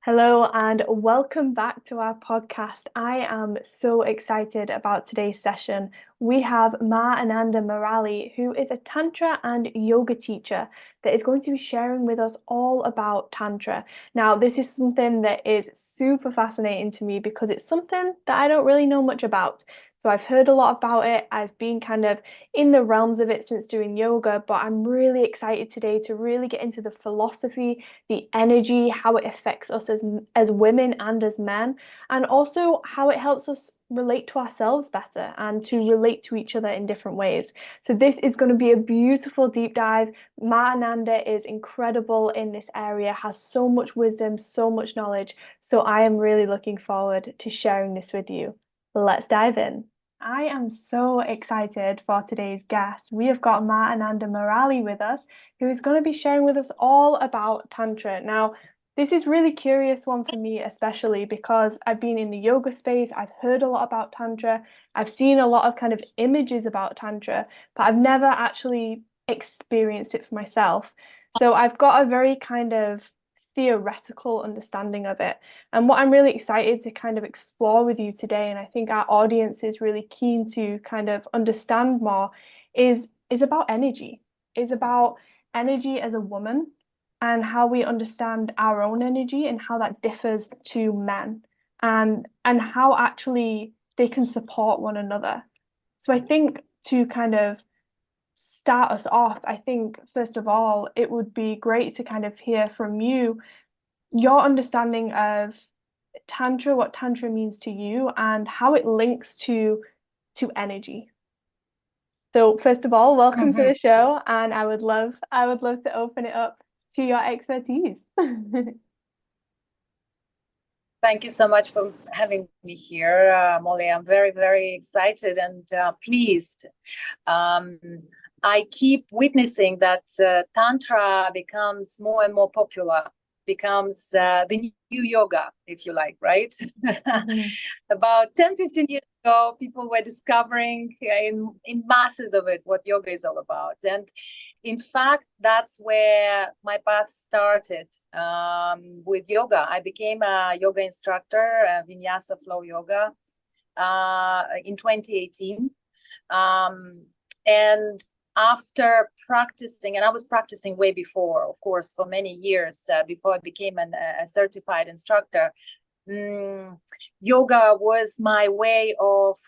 Hello and welcome back to our podcast. I am so excited about today's session. We have Ananda Marali, who is a Tantra and yoga teacher that is going to be sharing with us all about Tantra. Now, this is something that is super fascinating to me because it's something that I don't really know much about. So I've heard a lot about it. I've been kind of in the realms of it since doing yoga, but I'm really excited today to really get into the philosophy, the energy, how it affects us as women and as men, and also how it helps us relate to ourselves better and to relate to each other in different ways. So this is going to be a beautiful deep dive. Ananda is incredible in this area, has so much wisdom, so much knowledge. So I am really looking forward to sharing this with you. Let's dive in. I am so excited for today's guest. We have got Ananda Marali with us, who is going to be sharing with us all about Tantra. Now, this is really curious one for me, especially because I've been in the yoga space, I've heard a lot about Tantra, I've seen a lot of kind of images about Tantra, but I've never actually experienced it for myself. So I've got a very kind of theoretical understanding of it. And what I'm really excited to kind of explore with you today, and I think our audience is really keen to kind of understand more, is about energy, is about energy as a woman and how we understand our own energy and how that differs to men and how actually they can support one another. So I think to kind of start us off, I think first of all, it would be great to kind of hear from you your understanding of Tantra, what Tantra means to you, and how it links to energy. So first of all, welcome to Mhm. the show, and I would love to open it up to your expertise. Thank you so much for having me here, Molly. I'm very, very excited and pleased. Um, I keep witnessing that Tantra becomes more and more popular, becomes the new yoga, if you like, right? Mhm. About 10, 15 years ago, people were discovering in masses of it what yoga is all about. And in fact, that's where my path started with yoga. I became a yoga instructor, Vinyasa Flow Yoga, in 2018. And after practicing, and I was practicing way before, of course, for many years before I became a certified instructor. Yoga was my way of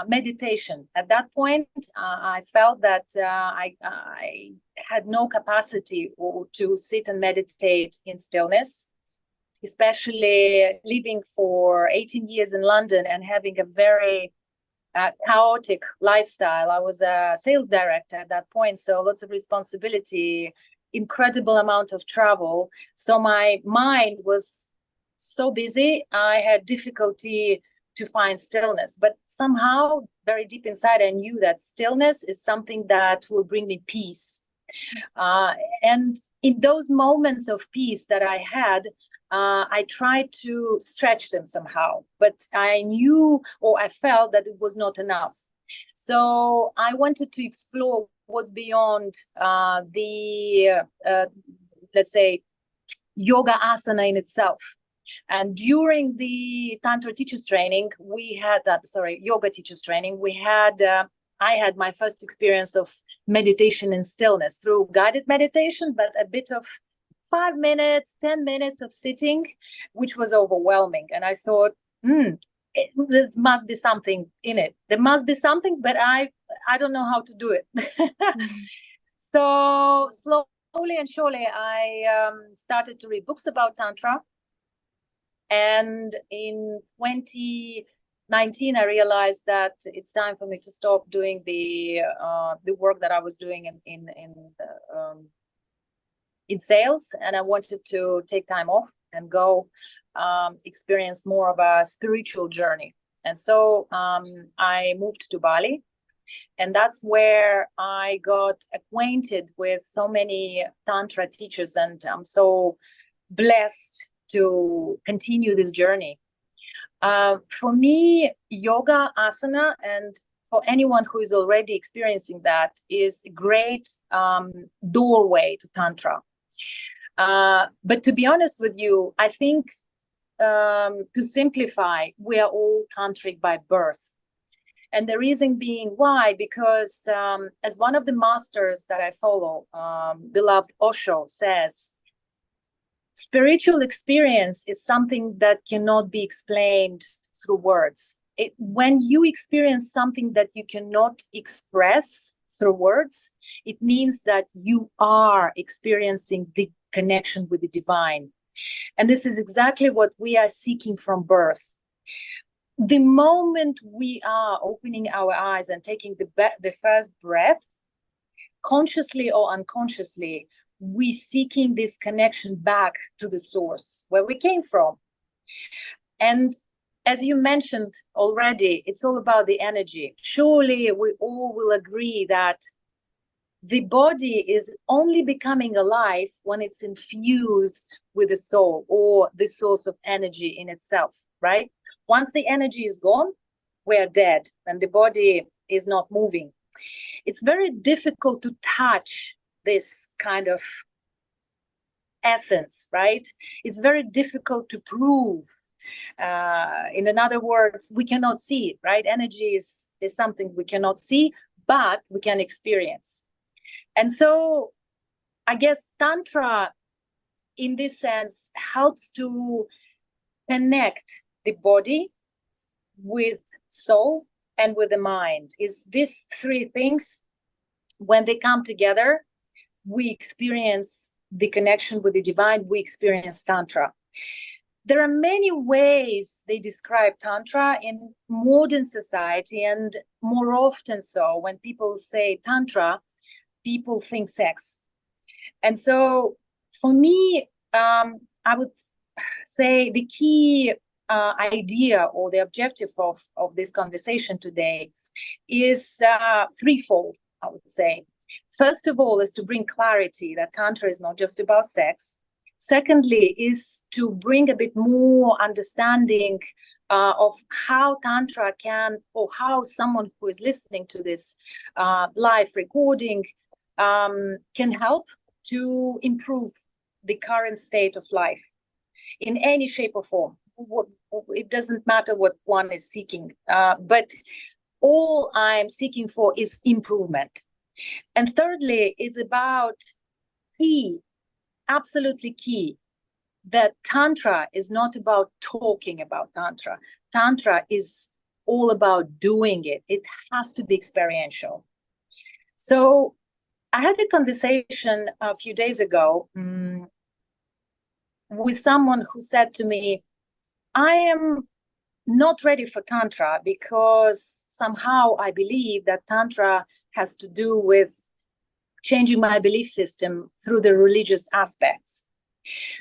meditation. At that point, I felt that I had no capacity to sit and meditate in stillness, especially living for 18 years in London and having a very chaotic lifestyle. I was a sales director at that point, so lots of responsibility, incredible amount of travel. So my mind was so busy, I had difficulty to find stillness. But somehow, very deep inside, I knew that stillness is something that will bring me peace. Uh, and in those moments of peace that I had, I tried to stretch them somehow, but I knew or I felt that it was not enough. So I wanted to explore what's beyond let's say, yoga asana in itself. And during the Tantra teachers training, yoga teachers training, I had my first experience of meditation and stillness through guided meditation, but a bit of 5 minutes, 10 minutes of sitting, which was overwhelming. And I thought, there must be something in it. There must be something, but I don't know how to do it. Mhm. So slowly and surely, I started to read books about Tantra. And in 2019, I realized that it's time for me to stop doing the work that I was doing in sales, and I wanted to take time off and go experience more of a spiritual journey. And so I moved to Bali, and that's where I got acquainted with so many Tantra teachers, and I'm so blessed to continue this journey. For me, yoga asana, and for anyone who is already experiencing that, is a great doorway to Tantra. But to be honest with you, I think to simplify, we are all tantric by birth. And the reason being why, because as one of the masters that I follow, beloved Osho, says, spiritual experience is something that cannot be explained through words. When you experience something that you cannot express through words, it means that you are experiencing the connection with the divine. And this is exactly what we are seeking from birth. The moment we are opening our eyes and taking the first breath, consciously or unconsciously, we seeking this connection back to the source where we came from. And as you mentioned already, it's all about the energy. Surely we all will agree that the body is only becoming alive when it's infused with the soul or the source of energy in itself, right? Once the energy is gone, we're dead and the body is not moving. It's very difficult to touch this kind of essence, right? It's very difficult to prove. In other words, we cannot see it, right? Energy is something we cannot see, but we can experience. And so I guess Tantra, in this sense, helps to connect the body with soul and with the mind. Is these three things, when they come together, we experience the connection with the divine, we experience Tantra. There are many ways they describe Tantra in modern society, and more often so, when people say Tantra, people think sex. And so for me, I would say the key idea or the objective of this conversation today is threefold, I would say. First of all, is to bring clarity that Tantra is not just about sex. Secondly, is to bring a bit more understanding of how Tantra can, or how someone who is listening to this live recording can help to improve the current state of life in any shape or form. It doesn't matter what one is seeking, but all I'm seeking for is improvement. And thirdly, is about key, absolutely key, that Tantra is not about talking about Tantra. Tantra is all about doing it. It has to be experiential. So I had a conversation a few days ago with someone who said to me, I am not ready for Tantra because somehow I believe that Tantra has to do with changing my belief system through the religious aspects.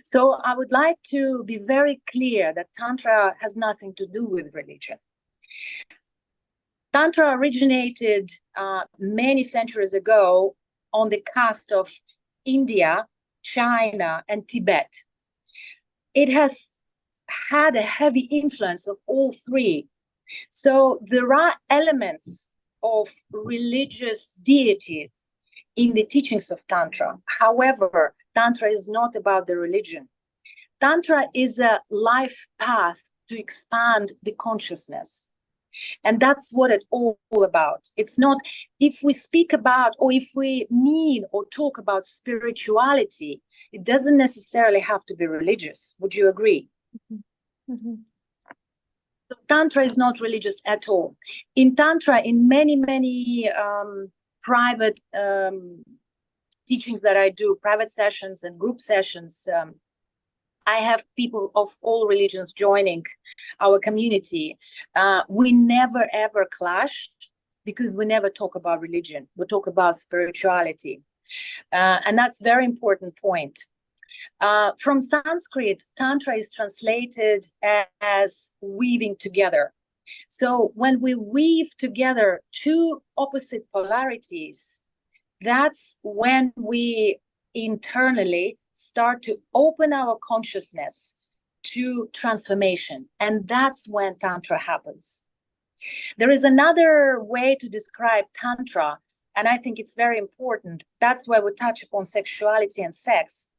So I would like to be very clear that Tantra has nothing to do with religion. Tantra originated many centuries ago on the coast of India, China, and Tibet. It has had a heavy influence of all three. So there are elements of religious deities in the teachings of Tantra. However, Tantra is not about the religion. Tantra is a life path to expand the consciousness. And that's what it's all about. It's not, if we speak about, or if we mean or talk about spirituality, it doesn't necessarily have to be religious. Would you agree? Mm-hmm. Mm-hmm. So Tantra is not religious at all. In Tantra, in many private teachings that I do, private sessions and group sessions, I have people of all religions joining our community. We never ever clash because we never talk about religion. We talk about spirituality. And that's a very important point. From Sanskrit, Tantra is translated as weaving together. So when we weave together two opposite polarities, that's when we internally start to open our consciousness to transformation. And that's when Tantra happens. There is another way to describe Tantra, and I think it's very important. That's where we touch upon sexuality and sex.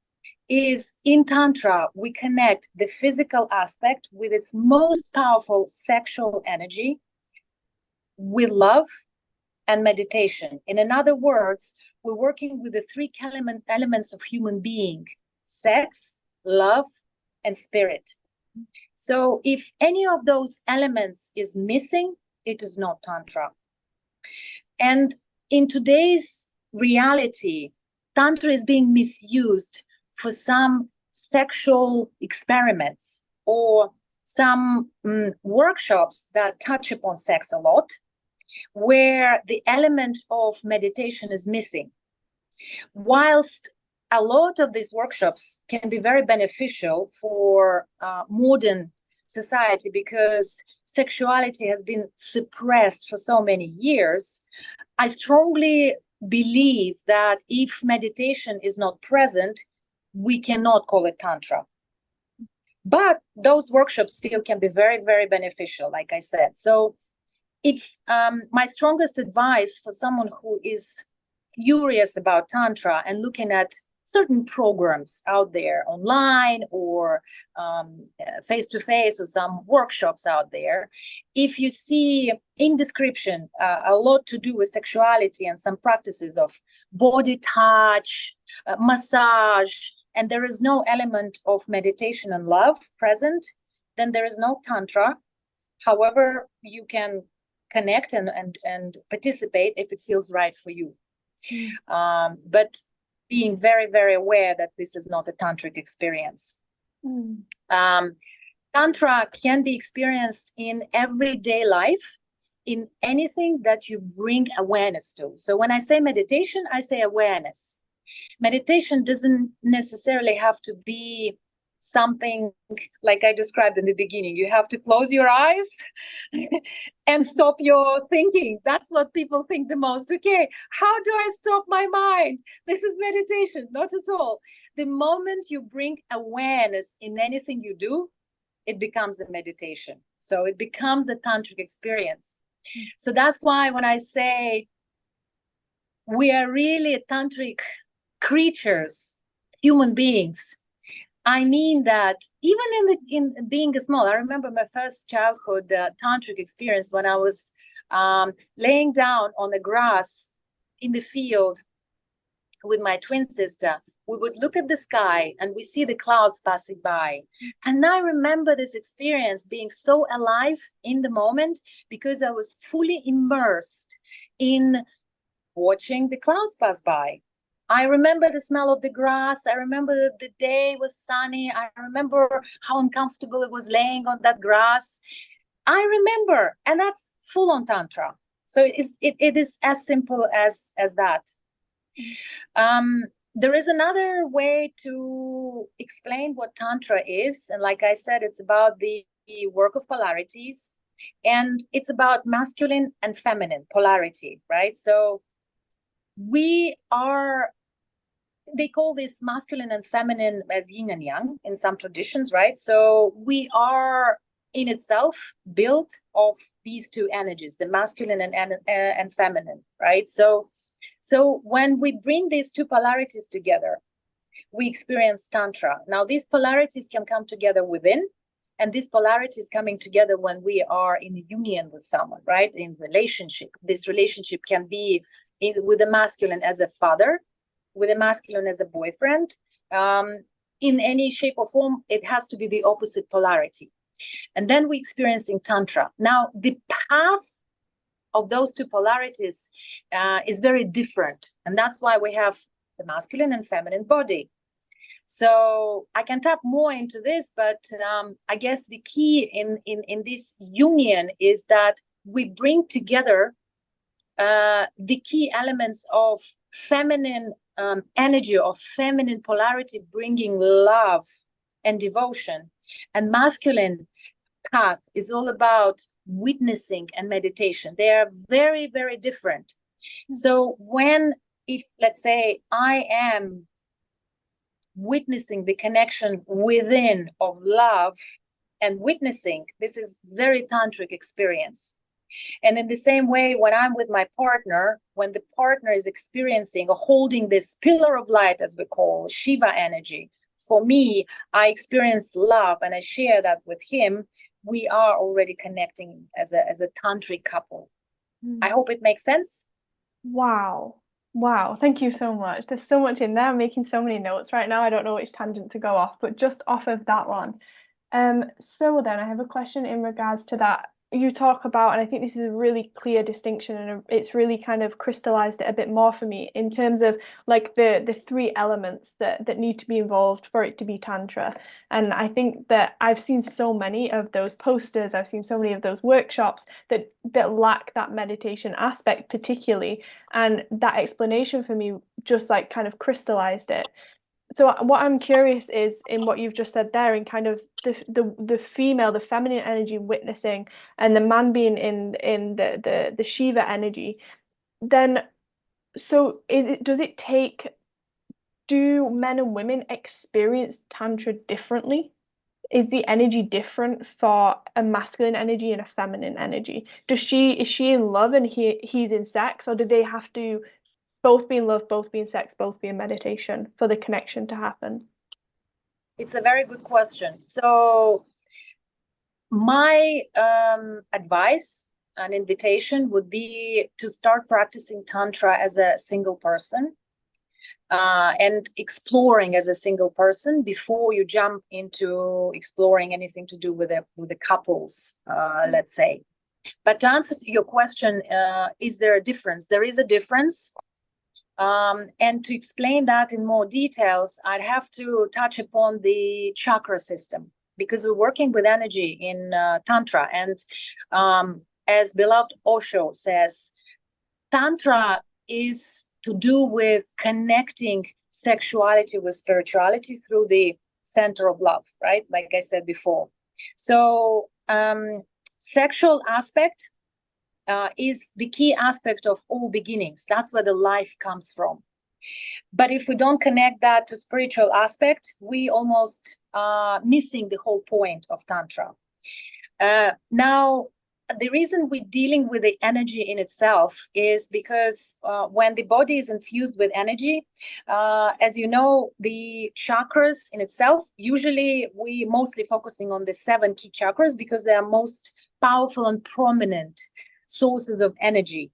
is in Tantra, we connect the physical aspect with its most powerful sexual energy with love and meditation. In other words, we're working with the three elements of human being: sex, love, and spirit. So if any of those elements is missing, it is not Tantra. And in today's reality, Tantra is being misused for some sexual experiments or some workshops that touch upon sex a lot, where the element of meditation is missing. Whilst a lot of these workshops can be very beneficial for modern society, because sexuality has been suppressed for so many years, I strongly believe that if meditation is not present, we cannot call it Tantra. But those workshops still can be very, very beneficial, like I said. So if my strongest advice for someone who is curious about Tantra and looking at certain programs out there online or face-to-face or some workshops out there, if you see in description a lot to do with sexuality and some practices of body touch, massage, and there is no element of meditation and love present, then there is no Tantra. However, you can connect and participate if it feels right for you. But being very, very aware that this is not a tantric experience. Tantra can be experienced in everyday life, in anything that you bring awareness to. So when I say meditation, I say awareness. Meditation doesn't necessarily have to be something like I described in the beginning. You have to close your eyes and stop your thinking. That's what people think the most. Okay, how do I stop my mind? This is meditation. Not at all. The moment you bring awareness in anything you do, it becomes a meditation. So it becomes a tantric experience. So that's why when I say we are really tantric creatures, human beings, I mean that even in being small, I remember my first childhood tantric experience when I was laying down on the grass in the field with my twin sister. We would look at the sky and we see the clouds passing by. And I remember this experience being so alive in the moment because I was fully immersed in watching the clouds pass by. I remember the smell of the grass. I remember the day was sunny. I remember how uncomfortable it was laying on that grass. I remember, and that's full on Tantra. So it is as simple as that. There is another way to explain what Tantra is. And like I said, it's about the work of polarities, and it's about masculine and feminine polarity, right? So they call this masculine and feminine as yin and yang in some traditions, right? So we are in itself built of these two energies, the masculine and feminine, right? So when we bring these two polarities together, we experience Tantra. Now, these polarities can come together within, and these polarities coming together when we are in union with someone, right? In relationship. This relationship can be with the masculine as a father, with a masculine as a boyfriend. In any shape or form, it has to be the opposite polarity. And then we experience in Tantra. Now, the path of those two polarities is very different. And that's why we have the masculine and feminine body. So I can tap more into this, but I guess the key in this union is that we bring together the key elements of feminine energy, of feminine polarity, bringing love and devotion. And masculine path is all about witnessing and meditation. They are very, very different. So if let's say I am witnessing the connection within of love and witnessing, this is very tantric experience. And in the same way, when I'm with my partner, when the partner is experiencing or holding this pillar of light, as we call Shiva energy, for me, I experience love and I share that with him, we are already connecting as a tantric couple. I hope it makes sense. Wow. Wow. Thank you so much. There's so much in there. I'm making so many notes right now. I don't know which tangent to go off, but just off of that one. So then I have a question in regards to that. You talk about, and I think this is a really clear distinction, and it's really kind of crystallized it a bit more for me in terms of like the three elements that need to be involved for it to be tantra. And I think that I've seen so many of those posters, I've seen so many of those workshops that lack that meditation aspect particularly, and that explanation for me just like kind of crystallized it. So what I'm curious is in what you've just said there, in kind of the female, the feminine energy witnessing, and the man being in the Shiva energy. Then, so does it take? Do men and women experience tantra differently? Is the energy different for a masculine energy and a feminine energy? Is she in love and he's in sex, or do they have to both be in love, both be in sex, both be in meditation for the connection to happen? It's a very good question. So my advice and invitation would be to start practicing Tantra as a single person and exploring as a single person before you jump into exploring anything to do with the couples, let's say. But to answer your question, is there a difference? There is a difference. And to explain that in more details, I'd have to touch upon the chakra system, because we're working with energy in Tantra. And as beloved Osho says, Tantra is to do with connecting sexuality with spirituality through the center of love, right? Like I said before. So sexual aspect is the key aspect of all beginnings. That's where the life comes from. But if we don't connect that to spiritual aspect, we almost missing the whole point of Tantra. Now, the reason we're dealing with the energy in itself is because when the body is infused with energy, as you know, the chakras in itself, usually we mostly focusing on the 7 key chakras because they are most powerful and prominent sources of energy.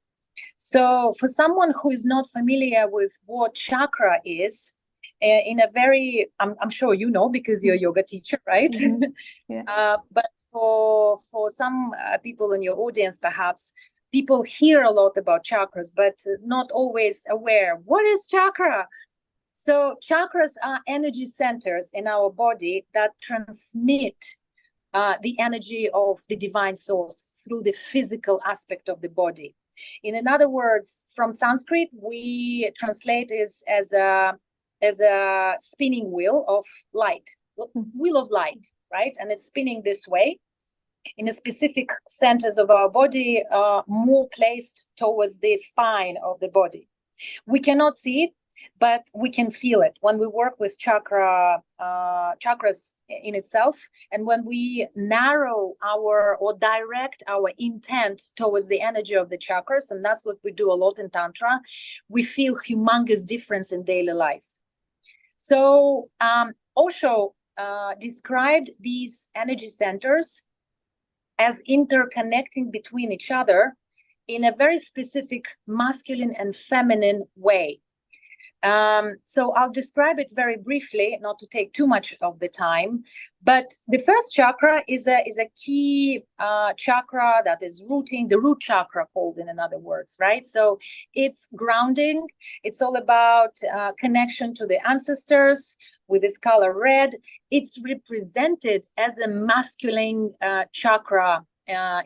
So for someone who is not familiar with what chakra is, in a very, I'm sure you know because you're a yoga teacher, right? Mm-hmm. Yeah. But for some people in your audience, perhaps, people hear a lot about chakras, but not always aware. What is chakra? So chakras are energy centers in our body that transmit the energy of the divine source through the physical aspect of the body. In other words, from Sanskrit, we translate it as a spinning wheel of light, wheel of light, right? And it's spinning this way in the specific centers of our body, more placed towards the spine of the body. We cannot see it, but we can feel it when we work with chakras in itself, and when we narrow or direct our intent towards the energy of the chakras, and that's what we do a lot in Tantra, we feel humongous difference in daily life. So Osho described these energy centers as interconnecting between each other in a very specific masculine and feminine way. So I'll describe it very briefly, not to take too much of the time. But the first chakra is a key chakra that is rooting, the root chakra called, in other words, right? So it's grounding. It's all about connection to the ancestors with this color red. It's represented as a masculine chakra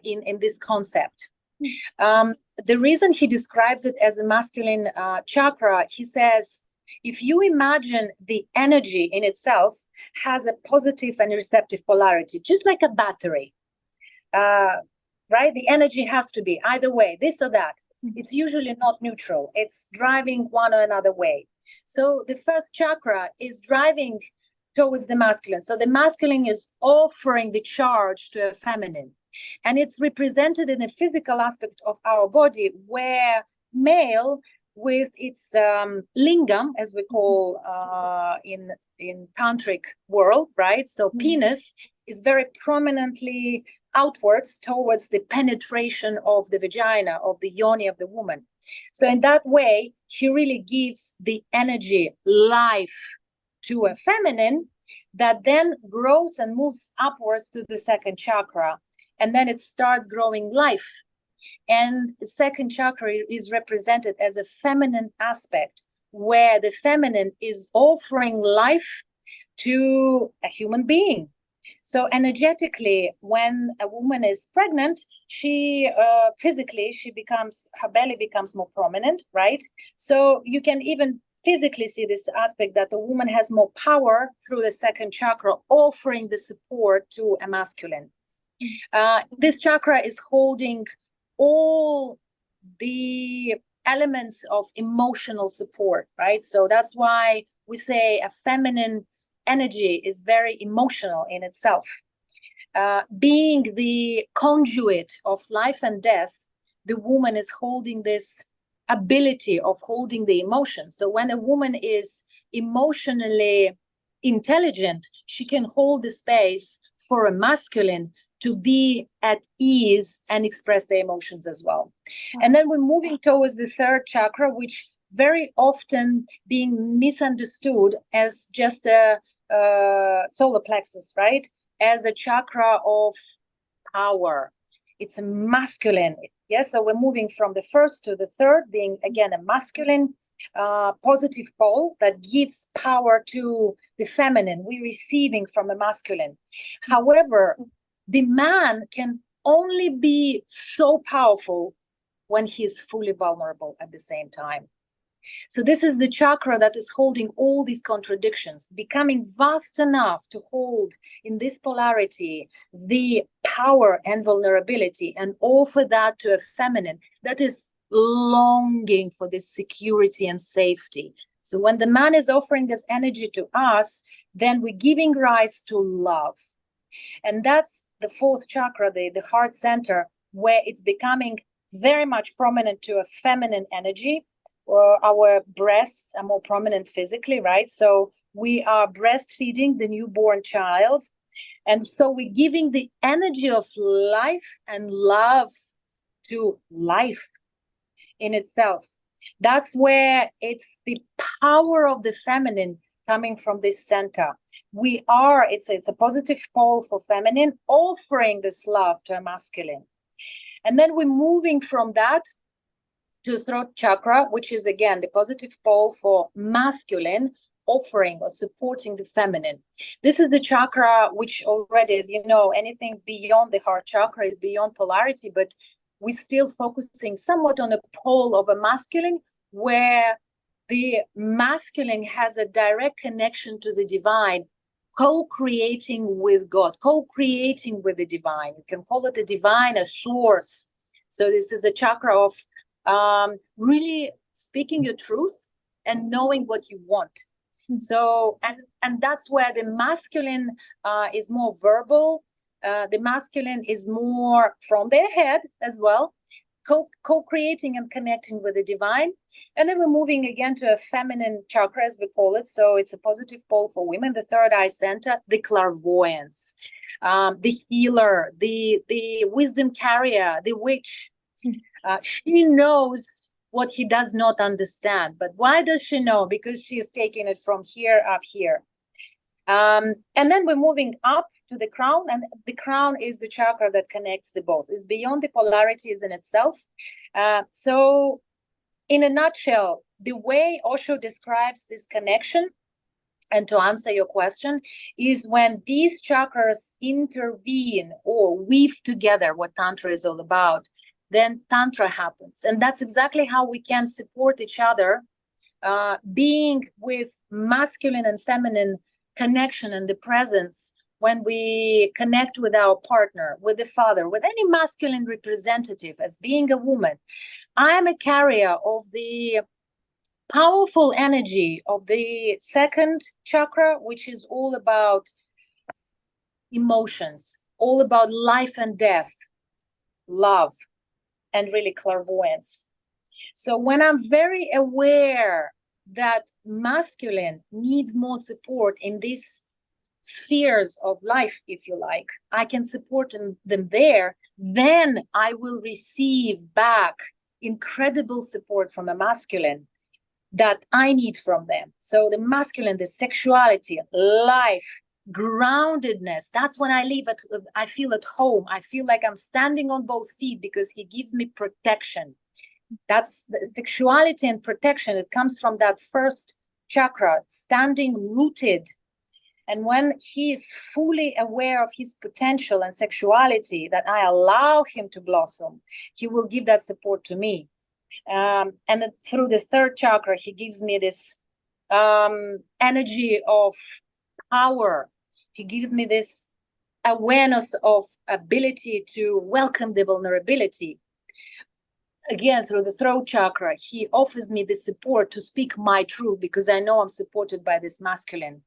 in this concept. The reason he describes it as a masculine chakra, he says, if you imagine the energy in itself has a positive and receptive polarity, just like a battery, right? The energy has to be either way, this or that. It's usually not neutral. It's driving one or another way. So the first chakra is driving towards the masculine. So the masculine is offering the charge to a feminine. And it's represented in a physical aspect of our body where male with its lingam, as we call in tantric world, right? So penis is very prominently outwards towards the penetration of the vagina, of the yoni of the woman. So in that way, she really gives the energy, life to a feminine that then grows and moves upwards to the second chakra. And then it starts growing life. And the second chakra is represented as a feminine aspect, where the feminine is offering life to a human being. So energetically, when a woman is pregnant, she physically, her belly becomes more prominent, right? So you can even physically see this aspect that the woman has more power through the second chakra, offering the support to a masculine. This chakra is holding all the elements of emotional support, right? So that's why we say a feminine energy is very emotional in itself. Being the conduit of life and death, the woman is holding this ability of holding the emotions. So when a woman is emotionally intelligent, she can hold the space for a masculine to be at ease and express their emotions as well. And then we're moving towards the third chakra, which very often being misunderstood as just a solar plexus, right? As a chakra of power. It's a masculine. Yes, so we're moving from the first to the third, being again a masculine positive pole that gives power to the feminine. We're receiving from a masculine. However, the man can only be so powerful when he's fully vulnerable at the same time. So this is the chakra that is holding all these contradictions, becoming vast enough to hold in this polarity the power and vulnerability, and offer that to a feminine that is longing for this security and safety. So when the man is offering this energy to us, then we're giving rise to love. And that's the fourth chakra, the heart center, where it's becoming very much prominent to a feminine energy. Our breasts are more prominent physically, right? So we are breastfeeding the newborn child. And so we're giving the energy of life and love to life in itself. That's where it's the power of the feminine coming from this center. It's a positive pole for feminine, offering this love to a masculine. And then we're moving from that to throat chakra, which is again the positive pole for masculine, offering or supporting the feminine. This is the chakra which already, as you know, anything beyond the heart chakra is beyond polarity, but we're still focusing somewhat on a pole of a masculine, where the masculine has a direct connection to the divine, co-creating with God, co-creating with the divine. You can call it a divine, a source. So this is a chakra of really speaking your truth and knowing what you want. So, and that's where the masculine is more verbal. The masculine is more from their head as well, co-creating and connecting with the divine. And then we're moving again to a feminine chakra, as we call it. So it's a positive pole for women, the third eye center, the clairvoyance, the healer, the wisdom carrier, the witch. She knows what he does not understand. But why does she know? Because she is taking it from here up here. And then we're moving up to the crown, and the crown is the chakra that connects the both. It's beyond the polarities in itself. So in a nutshell, the way Osho describes this connection, and to answer your question, is when these chakras intervene or weave together, what Tantra is all about, then Tantra happens. And that's exactly how we can support each other, being with masculine and feminine connection and the presence when we connect with our partner, with the father, with any masculine representative. As being a woman, I am a carrier of the powerful energy of the second chakra, which is all about emotions, all about life and death, love, and really clairvoyance. So when I'm very aware that masculine needs more support in these spheres of life, if you like, I can support them there, then I will receive back incredible support from a masculine that I need from them. So the masculine, the sexuality, life, groundedness, that's when I feel at home. I feel like I'm standing on both feet because he gives me protection. That's the sexuality and protection. It comes from that first chakra, standing rooted. And when he is fully aware of his potential and sexuality, that I allow him to blossom, he will give that support to me. And then through the third chakra, he gives me this energy of power. He gives me this awareness of ability to welcome the vulnerability. Again, through the throat chakra, he offers me the support to speak my truth because I know I'm supported by this masculine.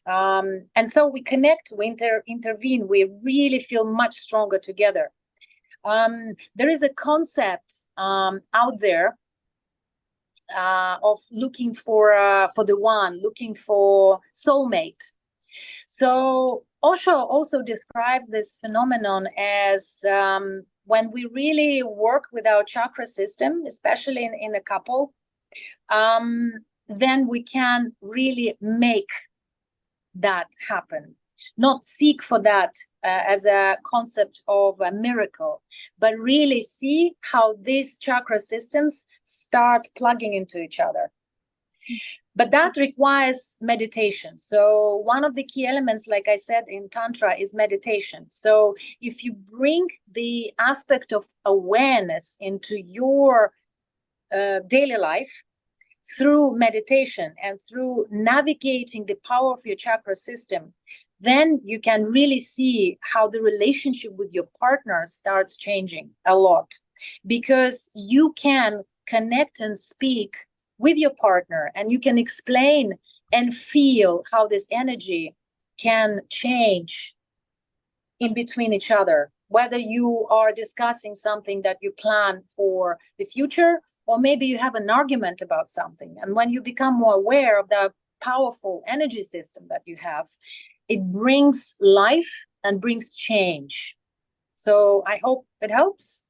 And so we connect, we intervene, we really feel much stronger together. There is a concept out there of looking for the one, looking for soulmate. So Osho also describes this phenomenon as when we really work with our chakra system, especially in a couple, then we can really make that happen. Not seek for that as a concept of a miracle, but really see how these chakra systems start plugging into each other. But that requires meditation. So one of the key elements, like I said, in Tantra is meditation. So if you bring the aspect of awareness into your daily life through meditation and through navigating the power of your chakra system, then you can really see how the relationship with your partner starts changing a lot, because you can connect and speak with your partner and you can explain and feel how this energy can change in between each other, whether you are discussing something that you plan for the future, or maybe you have an argument about something. And when you become more aware of the powerful energy system that you have, it brings life and brings change. So I hope it helps.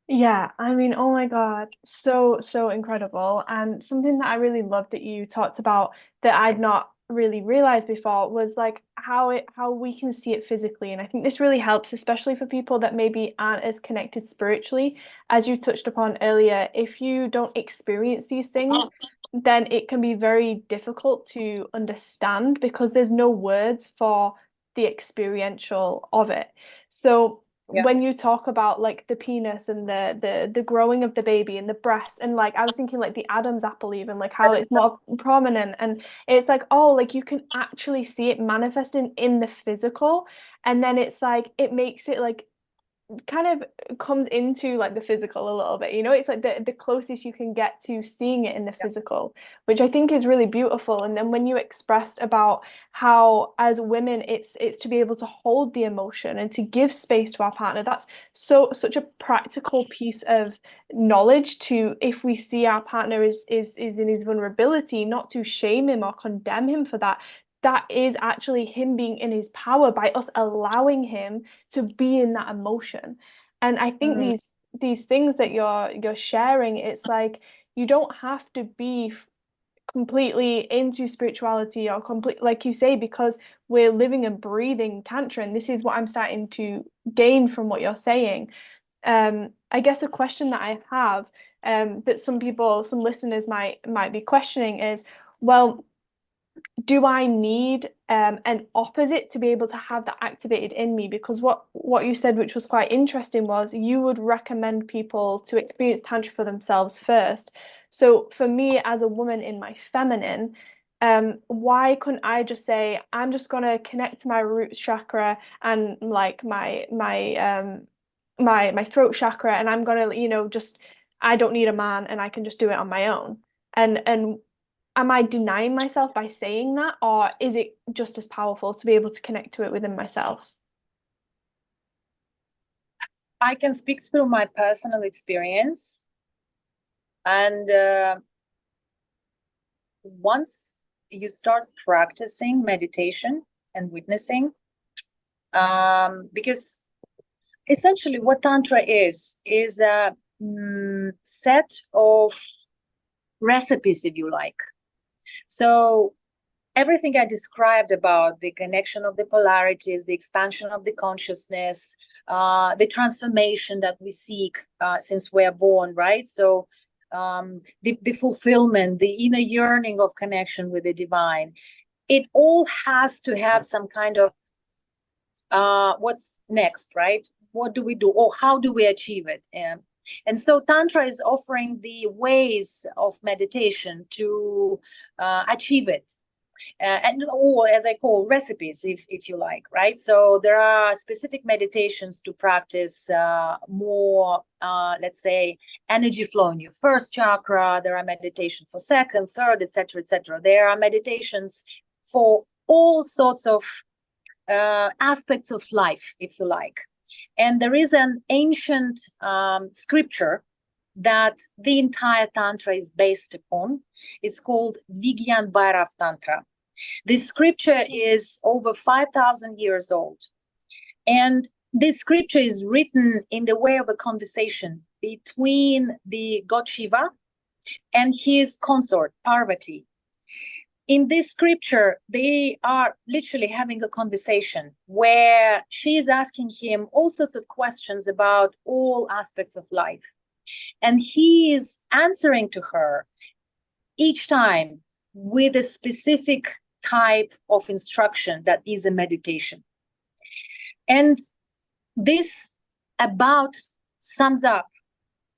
Yeah, I mean, oh my God, so incredible. And something that I really loved that you talked about that I'd not really realized before was like how we can see it physically. And I think this really helps, especially for people that maybe aren't as connected spiritually, as you touched upon earlier. If you don't experience these things, then it can be very difficult to understand because there's no words for the experiential of it. So Yeah. when you talk about like the penis and the growing of the baby and the breast, and like I was thinking like the Adam's apple, even like how it's more prominent, and it's like, oh, like you can actually see it manifesting in the physical, and then it's like it makes it like kind of comes into like the physical a little bit, you know, it's like the closest you can get to seeing it in the physical, which I think is really beautiful. And then when you expressed about how as women it's to be able to hold the emotion and to give space to our partner, that's such a practical piece of knowledge, to if we see our partner is in his vulnerability, not to shame him or condemn him for that. That is actually him being in his power by us allowing him to be in that emotion. And I think Mm-hmm. these things that you're sharing, it's like you don't have to be completely into spirituality or complete, like you say, because we're living and breathing tantra, and this is what I'm starting to gain from what you're saying. I guess a question that I have, that some listeners might be questioning is, well, do I need an opposite to be able to have that activated in me? Because what you said, which was quite interesting, was you would recommend people to experience tantra for themselves first. So for me as a woman in my feminine, why couldn't I just say I'm just gonna connect to my roots chakra and like my throat chakra, and I'm gonna, just I don't need a man and I can just do it on my own. And am I denying myself by saying that, or is it just as powerful to be able to connect to it within myself? I can speak through my personal experience. And once you start practicing meditation and witnessing, because essentially what Tantra is a set of recipes, if you like. So everything I described about the connection of the polarities, the expansion of the consciousness, the transformation that we seek since we are born, right? So the fulfillment, the inner yearning of connection with the divine, it all has to have some kind of what's next, right? What do we do, or how do we achieve it? And so Tantra is offering the ways of meditation to achieve it. And or as I call recipes, if you like, right? So there are specific meditations to practice more, let's say, energy flow in your first chakra. There are meditations for second, third, etc., etc. There are meditations for all sorts of aspects of life, if you like. And there is an ancient scripture that the entire Tantra is based upon. It's called Vigyan Bhairav Tantra. This scripture is over 5,000 years old. And this scripture is written in the way of a conversation between the god Shiva and his consort, Parvati. In this scripture, they are literally having a conversation where she is asking him all sorts of questions about all aspects of life. And he is answering to her each time with a specific type of instruction that is a meditation. And this about sums up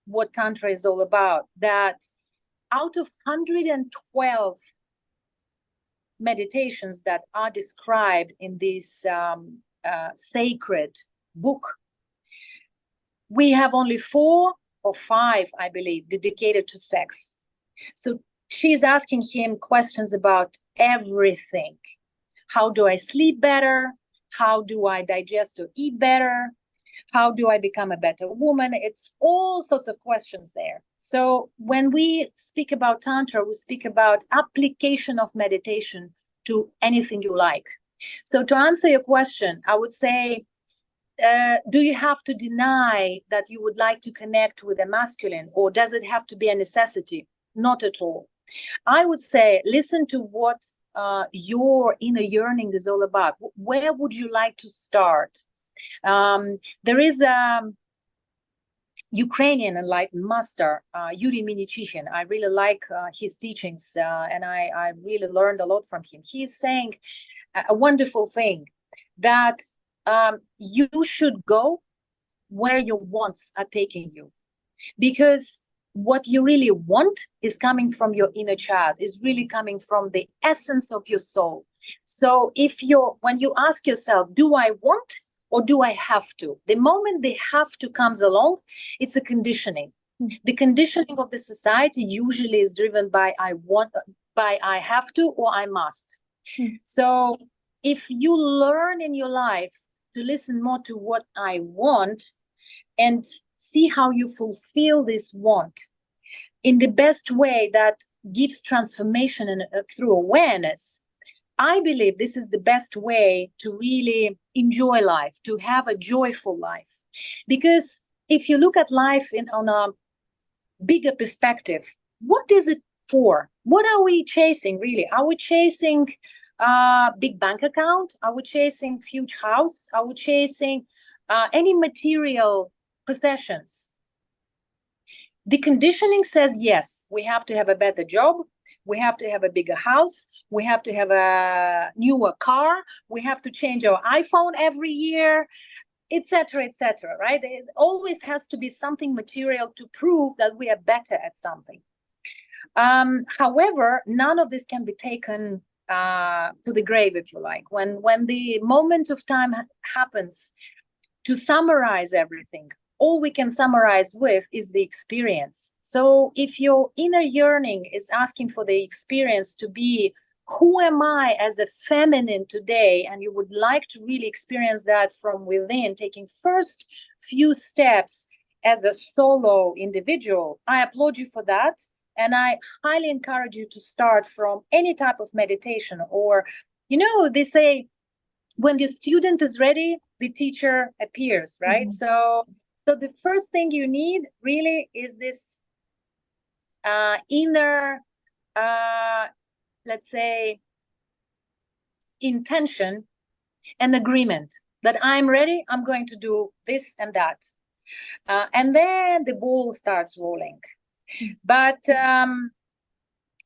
what Tantra is all about, that out of 112 meditations that are described in this sacred book, we have only 4 or 5, I believe, dedicated to sex. So she's asking him questions about everything. How do I sleep better? How do I digest or eat better? How do I become a better woman? It's all sorts of questions there. So when we speak about Tantra, we speak about application of meditation to anything you like. So to answer your question, I would say, do you have to deny that you would like to connect with a masculine, or does it have to be a necessity? Not at all. I would say, listen to what your inner yearning is all about. Where would you like to start? There is a Ukrainian enlightened master, Yuri Minichin. I really like his teachings, and I really learned a lot from him. He's saying a wonderful thing, that you should go where your wants are taking you, because what you really want is coming from your inner child, is really coming from the essence of your soul. So when you ask yourself, do I want or do I have to? The moment the have to comes along, it's a conditioning. The conditioning of the society usually is driven by I want, by I have to, or I must. So if you learn in your life to listen more to what I want and see how you fulfill this want in the best way that gives transformation and through awareness, I believe this is the best way to really enjoy life, to have a joyful life. Because if you look at life on a bigger perspective, what is it for? What are we chasing, really? Are we chasing a big bank account? Are we chasing huge house? Are we chasing any material possessions? The conditioning says, yes, we have to have a better job. We have to have a bigger house. We have to have a newer car. We have to change our iPhone every year, etc., etc. Right? It always has to be something material to prove that we are better at something. However, none of this can be taken to the grave, if you like. When the moment of time happens to summarize everything, all we can summarize with is the experience. So if your inner yearning is asking for the experience to be, who am I as a feminine today, and you would like to really experience that from within, taking first few steps as a solo individual, I applaud you for that. And I highly encourage you to start from any type of meditation. Or, they say when the student is ready, the teacher appears, right? So the first thing you need really is this inner, let's say, intention and agreement that I'm ready, I'm going to do this and that. And then the ball starts rolling. But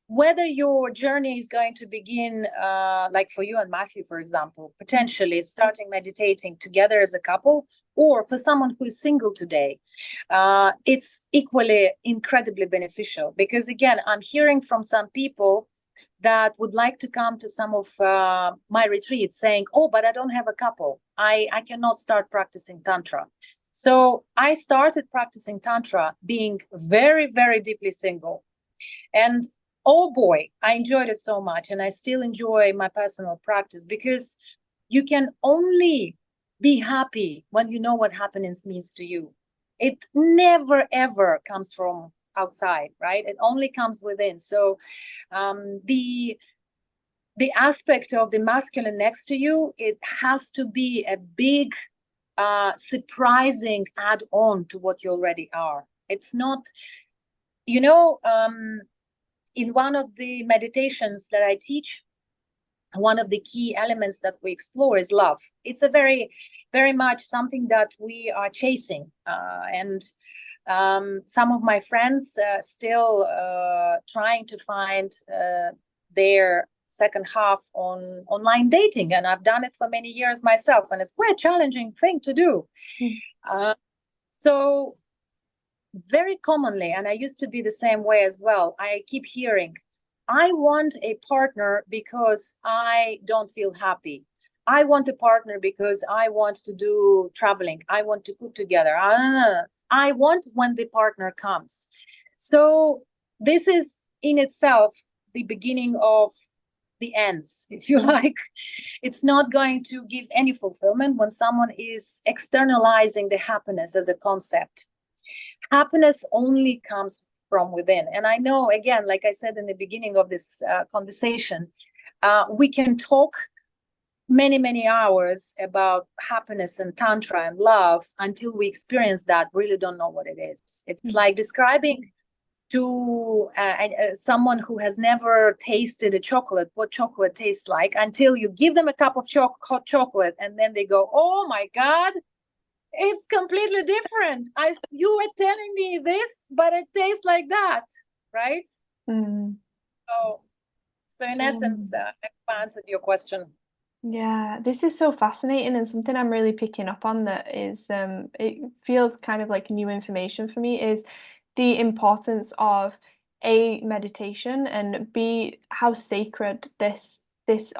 whether your journey is going to begin, like for you and Matthew, for example, potentially starting meditating together as a couple, or for someone who is single today, it's equally incredibly beneficial. Because again, I'm hearing from some people that would like to come to some of my retreats saying, oh, but I don't have a couple. I cannot start practicing Tantra. So I started practicing Tantra being very, very deeply single. And oh boy, I enjoyed it so much. And I still enjoy my personal practice, because you can only be happy when you know what happiness means to you. It never, ever comes from outside, right? It only comes within. So the aspect of the masculine next to you, it has to be a big surprising add-on to what you already are. It's not, in one of the meditations that I teach, one of the key elements that we explore is love. It's a very, very much something that we are chasing. And some of my friends still trying to find their second half on online dating. And I've done it for many years myself. And it's quite a challenging thing to do. So very commonly, and I used to be the same way as well, I keep hearing, I want a partner because I don't feel happy. I want a partner because I want to do traveling. I want to cook together. I want when the partner comes. So this is in itself the beginning of the ends, if you like. It's not going to give any fulfillment when someone is externalizing the happiness as a concept. Happiness only comes from within. And I know, again, like I said in the beginning of this conversation, we can talk many hours about happiness and Tantra and love until we experience that, really don't know what it is. It's like describing to someone who has never tasted a chocolate, what chocolate tastes like, until you give them a cup of hot chocolate, and then they go, oh my God, it's completely different. You were telling me this, but it tastes like that, right? So in essence, I've answered your question. Yeah, this is so fascinating, and something I'm really picking up on that is it feels kind of like new information for me, is the importance of A, meditation, and B, how sacred this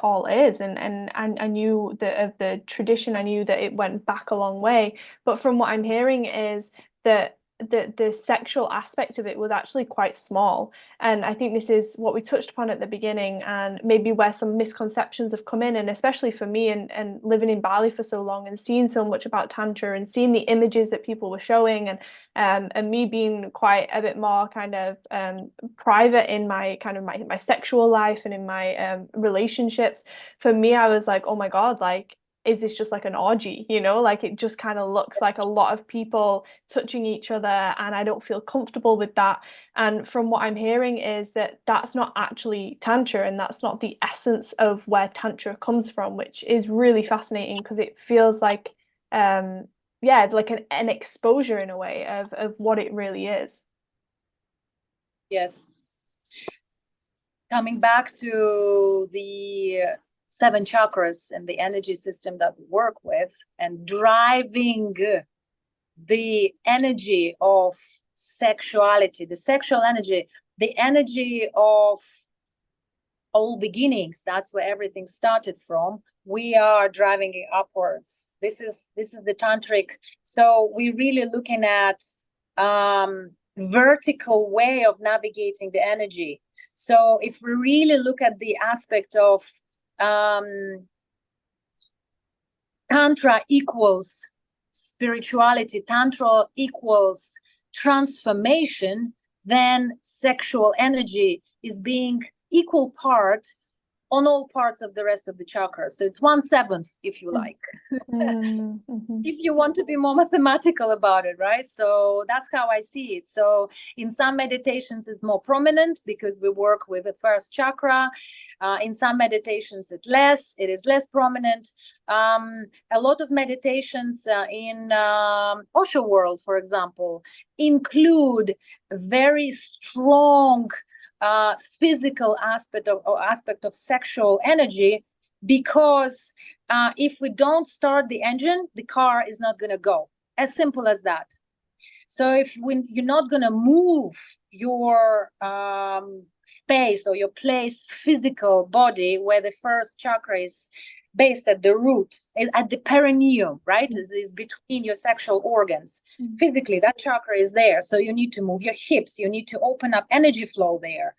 all is. And I knew of the tradition, I knew that it went back a long way, but from what I'm hearing is that the sexual aspect of it was actually quite small. And I think this is what we touched upon at the beginning, and maybe where some misconceptions have come in. And especially for me, and living in Bali for so long and seeing so much about Tantra and seeing the images that people were showing, and me being quite a bit more kind of private in my kind of my sexual life and in my relationships. For me, I was like, oh my God, like, is this just like an orgy? Like, it just kind of looks like a lot of people touching each other, and I don't feel comfortable with that. And from what I'm hearing is that that's not actually Tantra, and that's not the essence of where Tantra comes from, which is really fascinating, because it feels like yeah, like an exposure in a way of what it really is. Yes. Coming back to the 7 chakras and the energy system that we work with, and driving the energy of sexuality, the sexual energy, the energy of all beginnings, that's where everything started from. We are driving it upwards. This is the tantric. So we're really looking at vertical way of navigating the energy. So if we really look at the aspect of Tantra equals spirituality, tantra equals transformation, then sexual energy is being equal part on all parts of the rest of the chakras. So it's 1/7, if you like. If you want to be more mathematical about it, right? So that's how I see it. So in some meditations, it's more prominent because we work with the first chakra. In some meditations, it is less prominent. A lot of meditations in Osho world, for example, include very strong physical aspect of sexual energy, because if we don't start the engine, the car is not going to go. As simple as that. So you're not going to move your space or your place, physical body, where the first chakra is based at the root, at the perineum, right? Is between your sexual organs. Physically, that chakra is there. So you need to move your hips. You need to open up energy flow there.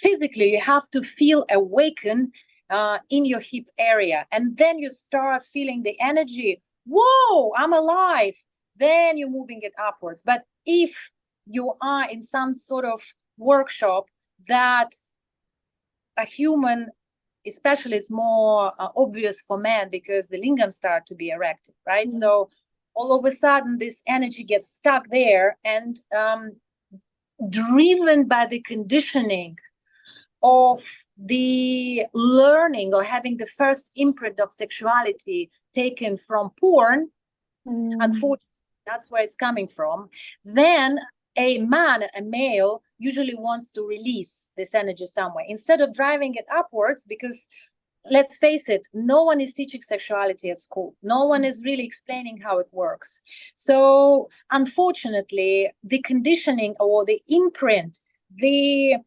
Physically, you have to feel awaken in your hip area. And then you start feeling the energy. Whoa, I'm alive. Then you're moving it upwards. But if you are in some sort of workshop that a human, especially, is more obvious for men because the lingam start to be erected, right? So all of a sudden, this energy gets stuck there, and driven by the conditioning of the learning or having the first imprint of sexuality taken from porn, unfortunately, that's where it's coming from, then a male, usually wants to release this energy somewhere instead of driving it upwards, because let's face it, no one is teaching sexuality at school. No one is really explaining how it works. So unfortunately, the conditioning or the imprint, the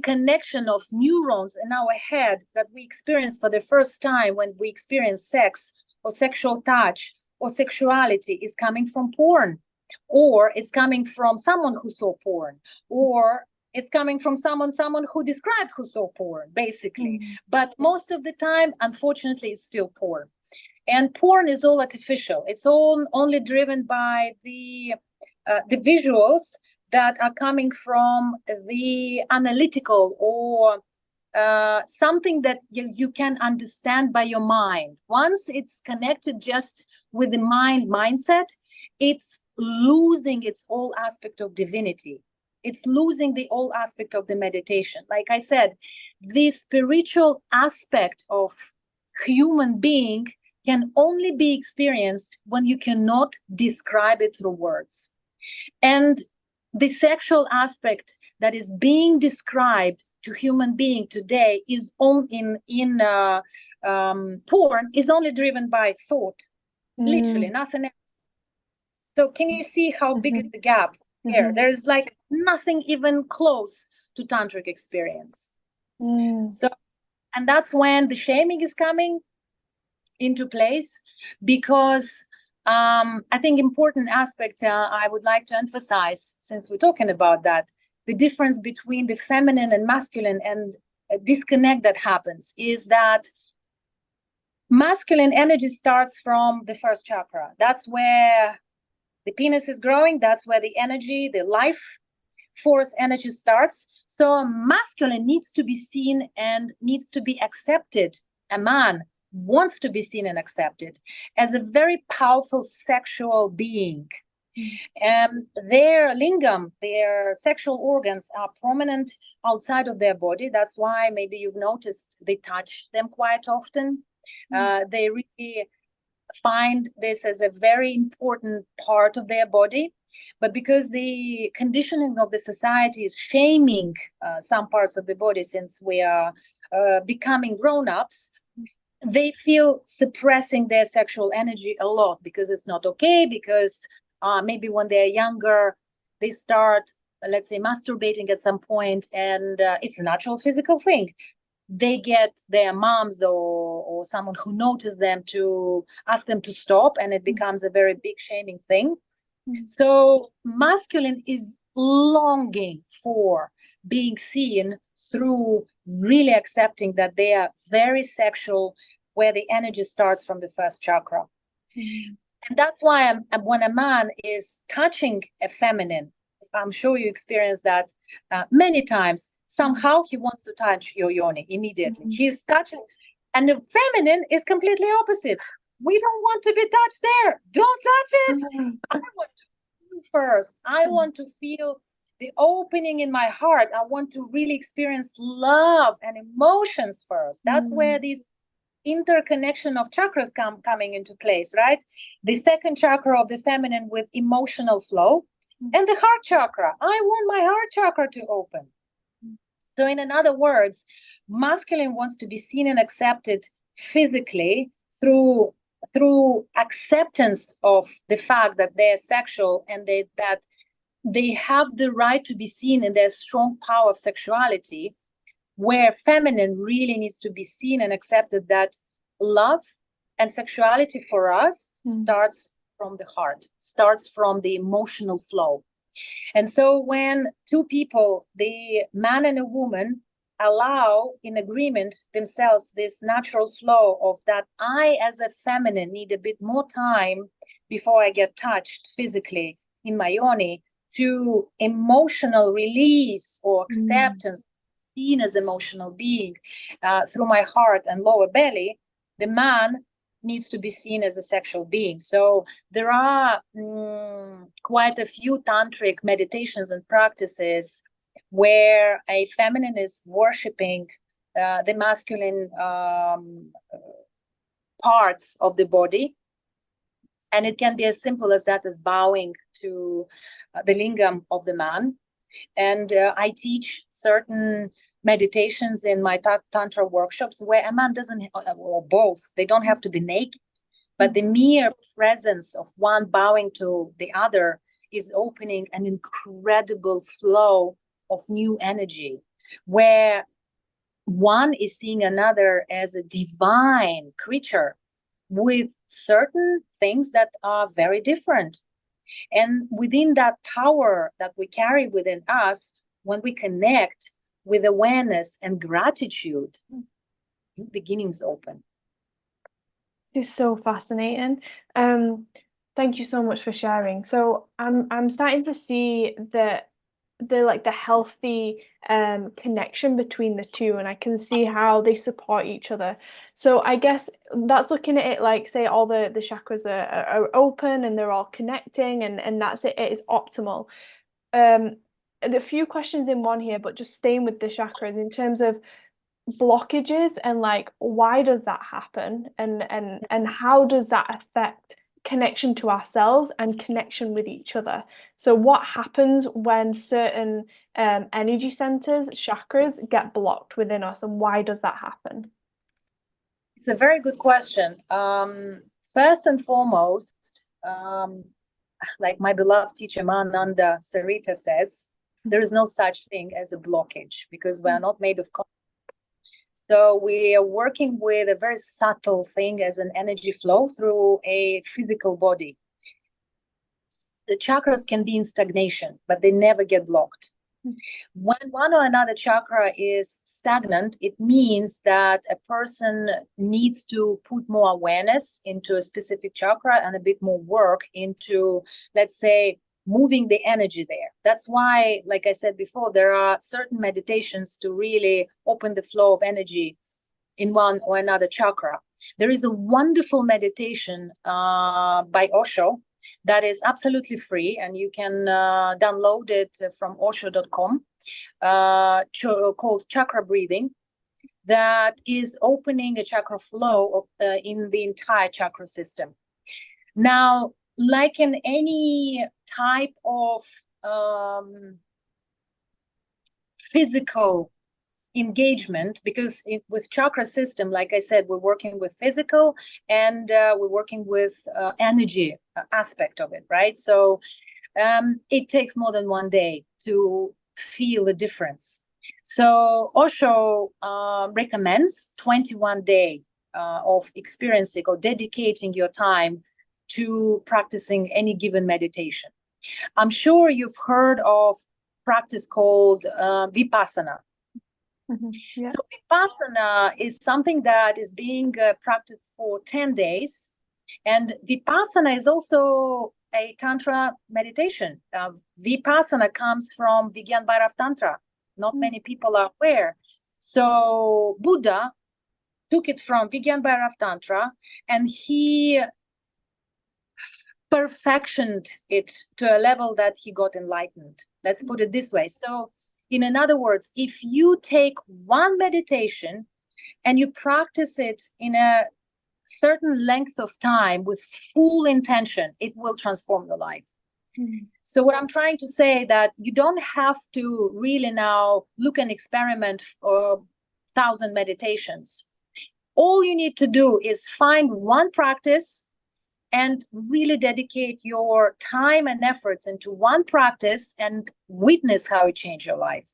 connection of neurons in our head that we experience for the first time when we experience sex or sexual touch or sexuality is coming from porn, or it's coming from someone who saw porn, or it's coming from someone who described who saw porn, basically. But most of the time, unfortunately, it's still porn. And porn is all artificial. It's all only driven by the visuals that are coming from the analytical or something that you can understand by your mind. Once it's connected just with the mindset, it's losing its whole aspect of divinity. It's losing the whole aspect of the meditation. Like I said, the spiritual aspect of human being can only be experienced when you cannot describe it through words. And the sexual aspect that is being described to human being today is in porn is only driven by thought, literally nothing else. So can you see how big is the gap here? There's like nothing even close to tantric experience. So, and that's when the shaming is coming into place, because I think important aspect I would like to emphasize, since we're talking about that, the difference between the feminine and masculine and a disconnect that happens is that masculine energy starts from the first chakra. That's where the penis is growing. That's where the energy, the life force energy starts. So masculine needs to be seen and needs to be accepted. A man wants to be seen and accepted as a very powerful sexual being. Their lingam, their sexual organs are prominent outside of their body. That's why maybe you've noticed they touch them quite often. They really find this as a very important part of their body. But because the conditioning of the society is shaming some parts of the body, since we are becoming grown-ups, they feel suppressing their sexual energy a lot because it's not okay, because maybe when they're younger, they start, let's say, masturbating at some point, and it's a natural physical thing. They get their moms or someone who notices them to ask them to stop, and it becomes a very big shaming thing. So masculine is longing for being seen through really accepting that they are very sexual, where the energy starts from the first chakra. Mm. And that's why when a man is touching a feminine, I'm sure you experience that many times, somehow he wants to touch your yoni immediately. Mm. He's touching, and the feminine is completely opposite. We don't want to be touched there. Don't touch it. I want to feel first. I want to feel the opening in my heart. I want to really experience love and emotions first. That's where these interconnection of chakras coming into place, right? The second chakra of the feminine with emotional flow, and the heart chakra. I want my heart chakra to open. So in other words, masculine wants to be seen and accepted physically through acceptance of the fact that they're sexual, and that they have the right to be seen in their strong power of sexuality, where feminine really needs to be seen and accepted that love and sexuality for us starts from the heart, starts from the emotional flow. And so when two people, the man and a woman, allow in agreement themselves this natural flow of that, I as a feminine need a bit more time before I get touched physically in my yoni, to emotional release or acceptance, seen as emotional being through my heart and lower belly, the man needs to be seen as a sexual being. So there are quite a few tantric meditations and practices where a feminine is worshiping the masculine parts of the body. And it can be as simple as that, as bowing to the lingam of the man. And I teach certain meditations in my tantra workshops where a man doesn't, or both, they don't have to be naked, but the mere presence of one bowing to the other is opening an incredible flow of new energy, where one is seeing another as a divine creature with certain things that are very different. And within that power that we carry within us, when we connect with awareness and gratitude, new beginnings open. It's so fascinating. Thank you so much for sharing. So I'm starting to see the healthy connection between the two, and I can see how they support each other. So I guess that's looking at it like, say all the chakras are open and they're all connecting, and that's it, it is optimal. A few questions in one here, but just staying with the chakras in terms of blockages, and like why does that happen, and how does that affect connection to ourselves and connection with each other? So what happens when certain energy centers, chakras, get blocked within us, and why does that happen? It's a very good question. First and foremost, like my beloved teacher Ananda says, there is no such thing as a blockage, because we are not made of concrete. So we are working with a very subtle thing as an energy flow through a physical body. The chakras can be in stagnation, but they never get blocked. When one or another chakra is stagnant, it means that a person needs to put more awareness into a specific chakra and a bit more work into, let's say, moving the energy there. That's why, like I said before, there are certain meditations to really open the flow of energy in one or another chakra. There is a wonderful meditation by Osho that is absolutely free, and you can download it from osho.com, called chakra breathing, that is opening a chakra flow in the entire chakra system. Now, like in any type of physical engagement, because with chakra system, like I said, we're working with physical and we're working with energy aspect of it, right? So it takes more than one day to feel the difference. So Osho recommends 21 days of experiencing or dedicating your time to practicing any given meditation. I'm sure you've heard of practice called Vipassana. Yeah. So Vipassana is something that is being practiced for 10 days. And Vipassana is also a Tantra meditation. Vipassana comes from Vigyan Bhairav Tantra. Not many people are aware. So Buddha took it from Vigyan Bhairav Tantra, and he perfectioned it to a level that he got enlightened. Let's put it this way. So, in other words, if you take one meditation and you practice it in a certain length of time with full intention, it will transform your life. So what I'm trying to say that you don't have to really now look and experiment for 1,000 meditations. All you need to do is find one practice and really dedicate your time and efforts into one practice and witness how it changed your life.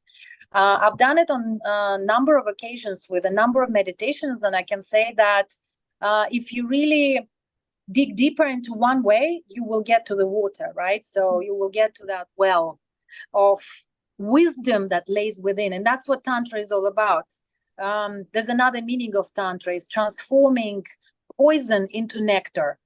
I've done it on a number of occasions with a number of meditations, and I can say that if you really dig deeper into one way, you will get to the water, right? So you will get to that well of wisdom that lays within, and that's what Tantra is all about. There's another meaning of Tantra, is transforming poison into nectar.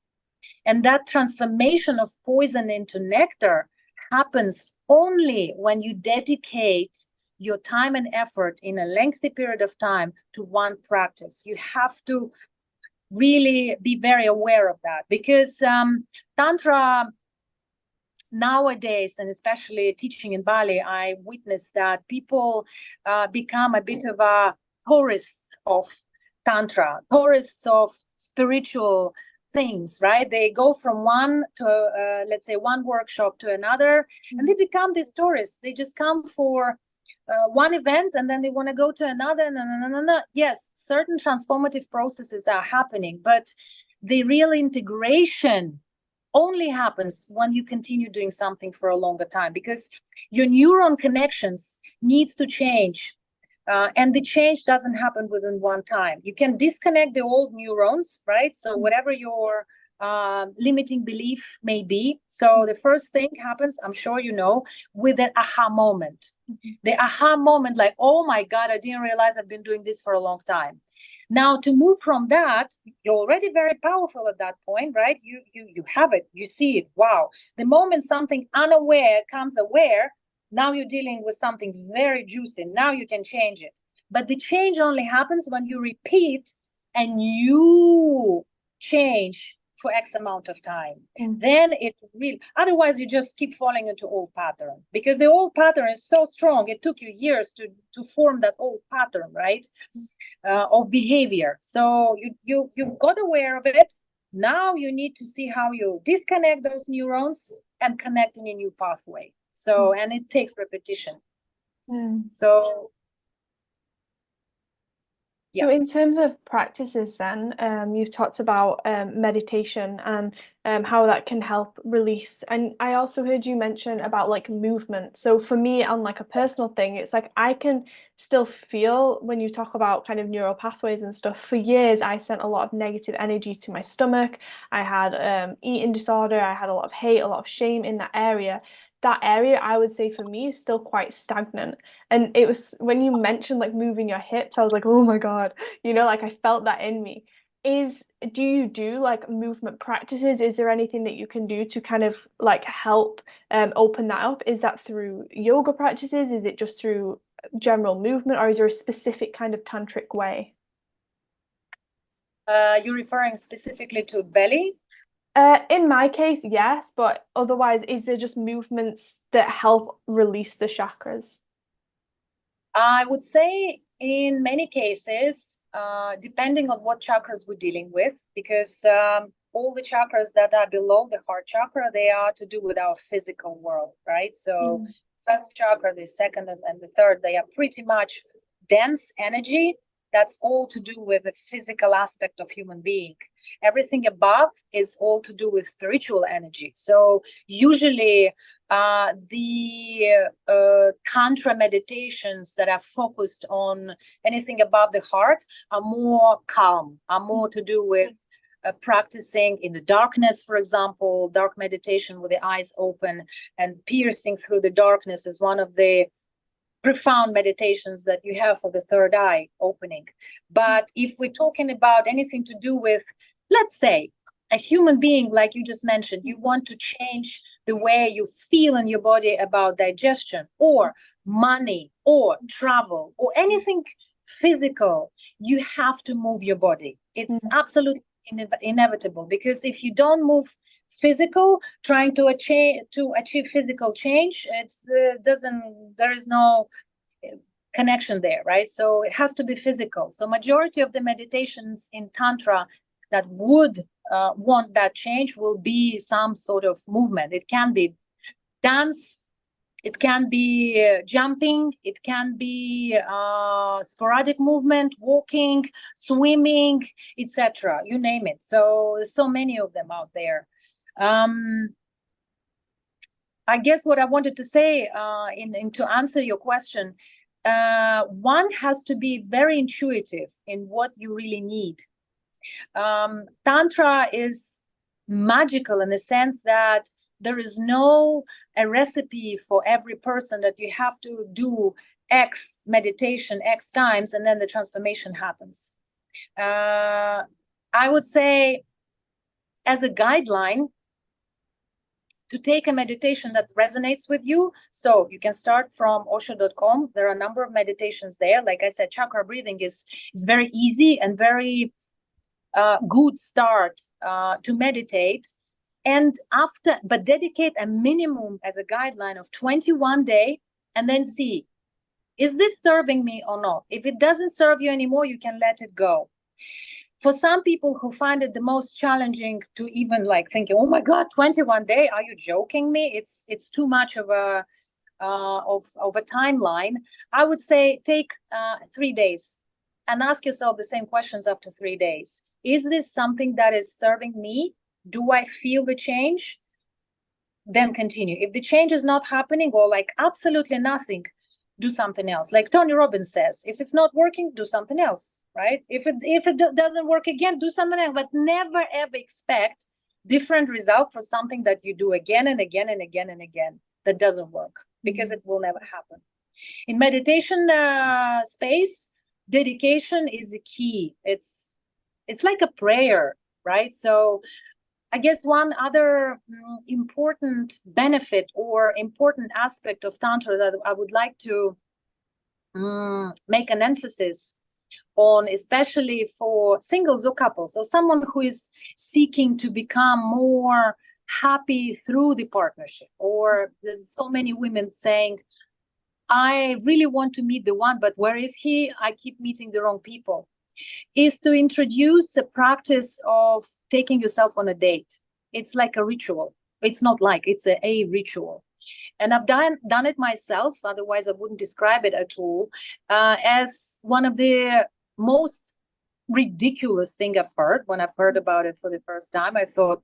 And that transformation of poison into nectar happens only when you dedicate your time and effort in a lengthy period of time to one practice. You have to really be very aware of that, because Tantra nowadays, and especially teaching in Bali, I witnessed that people become a bit of a tourists of Tantra, tourists of spiritual things, right? They go from one to, let's say, one workshop to another, and they become these tourists. They just come for one event, and then they want to go to another. Yes, certain transformative processes are happening, but the real integration only happens when you continue doing something for a longer time, because your neuron connections needs to change. And the change doesn't happen within one time. You can disconnect the old neurons, right? So whatever your limiting belief may be. So the first thing happens, I'm sure you know, with an aha moment. The aha moment, like, oh my God, I didn't realize I've been doing this for a long time. Now, to move from that, you're already very powerful at that point, right? You have it, you see it. Wow. The moment something unaware comes aware, now you're dealing with something very juicy. Now you can change it. But the change only happens when you repeat and you change for X amount of time. Then it's really, otherwise you just keep falling into old pattern, because the old pattern is so strong. It took you years to form that old pattern, right? Of behavior. So you've got aware of it. Now you need to see how you disconnect those neurons and connect in a new pathway. So, and it takes repetition. So So in terms of practices then, you've talked about meditation and how that can help release. And I also heard you mention about like movement. So for me, on like a personal thing, it's like I can still feel when you talk about kind of neural pathways and stuff. For years, I sent a lot of negative energy to my stomach. I had eating disorder. I had a lot of hate, a lot of shame in that area. That area, I would say for me, is still quite stagnant. And it was when you mentioned like moving your hips, I was like, oh my God, like I felt that in me. Do you do like movement practices? Is there anything that you can do to kind of like help open that up? Is that through yoga practices? Is it just through general movement, or is there a specific kind of tantric way? you're referring specifically to belly? In my case, yes, but otherwise, is there just movements that help release the chakras? I would say in many cases, depending on what chakras we're dealing with, because all the chakras that are below the heart chakra, they are to do with our physical world, right? So first chakra, the second and the third, they are pretty much dense energy. That's all to do with the physical aspect of human being. Everything above is all to do with spiritual energy. So usually the Tantra meditations that are focused on anything above the heart are more calm, are more to do with practicing in the darkness, for example. Dark meditation with the eyes open and piercing through the darkness is one of the profound meditations that you have for the third eye opening. But if we're talking about anything to do with, let's say, a human being, like you just mentioned, you want to change the way you feel in your body about digestion or money or travel or anything physical, you have to move your body. It's absolutely inevitable, because if you don't move physical, trying to achieve physical change, it's there is no connection there, right? So it has to be physical. So majority of the meditations in Tantra that would want that change will be some sort of movement. It can be dance, it can be jumping, it can be sporadic movement, walking, swimming, etc. You name it. So many of them out there. I guess what I wanted to say in to answer your question, one has to be very intuitive in what you really need. Tantra is magical in the sense that there is no a recipe for every person that you have to do X meditation X times and then the transformation happens. I would say, as a guideline, to take a meditation that resonates with you. So you can start from osho.com. There are a number of meditations there. Like I said, chakra breathing is very easy and very good start to meditate. And but dedicate a minimum as a guideline of 21 days and then see, is this serving me or not? If it doesn't serve you anymore, you can let it go. For some people who find it the most challenging to even like thinking, oh my God, 21 days, are you joking me? It's too much of a timeline. I would say take 3 days and ask yourself the same questions after 3 days. Is this something that is serving me? Do I feel the change? Then continue. If the change is not happening or like absolutely nothing, do something else. Like Tony Robbins says, if it's not working, do something else, right? If it doesn't work again, do something else, but never ever expect different result for something that you do again and again and again and again that doesn't work, because it will never happen. In meditation space, dedication is the key. It's like a prayer, right? So I guess one other important benefit or important aspect of Tantra that I would like to make an emphasis on, especially for singles or couples, or someone who is seeking to become more happy through the partnership, or there's so many women saying, I really want to meet the one, but where is he? I keep meeting the wrong people. Is to introduce a practice of taking yourself on a date. It's like a ritual. It's not like, it's a ritual. And I've done it myself, otherwise I wouldn't describe it at all, as one of the most ridiculous thing I've heard. When I've heard about it for the first time, I thought,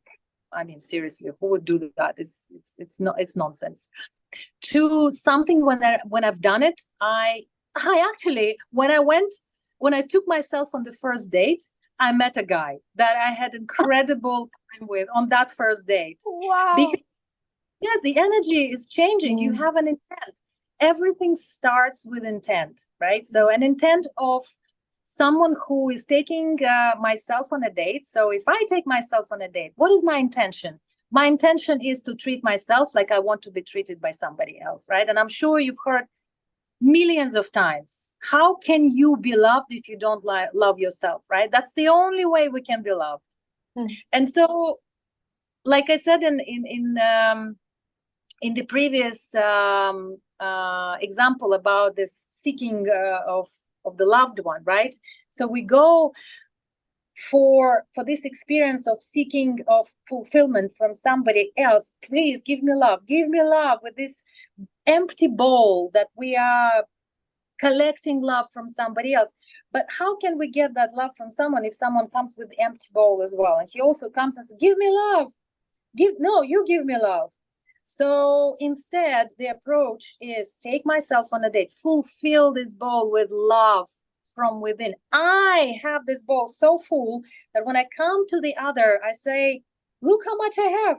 I mean, seriously, who would do that? It's nonsense. To something when I've done it, I actually, when I took myself on the first date, I met a guy that I had incredible time with on that first date. Wow. Because, yes, the energy is changing. You have an intent. Everything starts with intent, right? So an intent of someone who is taking myself on a date. So if I take myself on a date, what is my intention? My intention is to treat myself like I want to be treated by somebody else, right? And I'm sure you've heard millions of times, how can you be loved if you don't love yourself, right? That's the only way we can be loved. And so, like I said in the previous example about this seeking of the loved one, right? So we go for this experience of seeking of fulfillment from somebody else. Please give me love with this empty bowl that we are collecting love from somebody else. But how can we get that love from someone if someone comes with the empty bowl as well, and he also comes and says, give me love, you give me love? So instead, the approach is take myself on a date, fulfill this bowl with love from within. I have this bowl so full that when I come to the other, I say, look how much I have,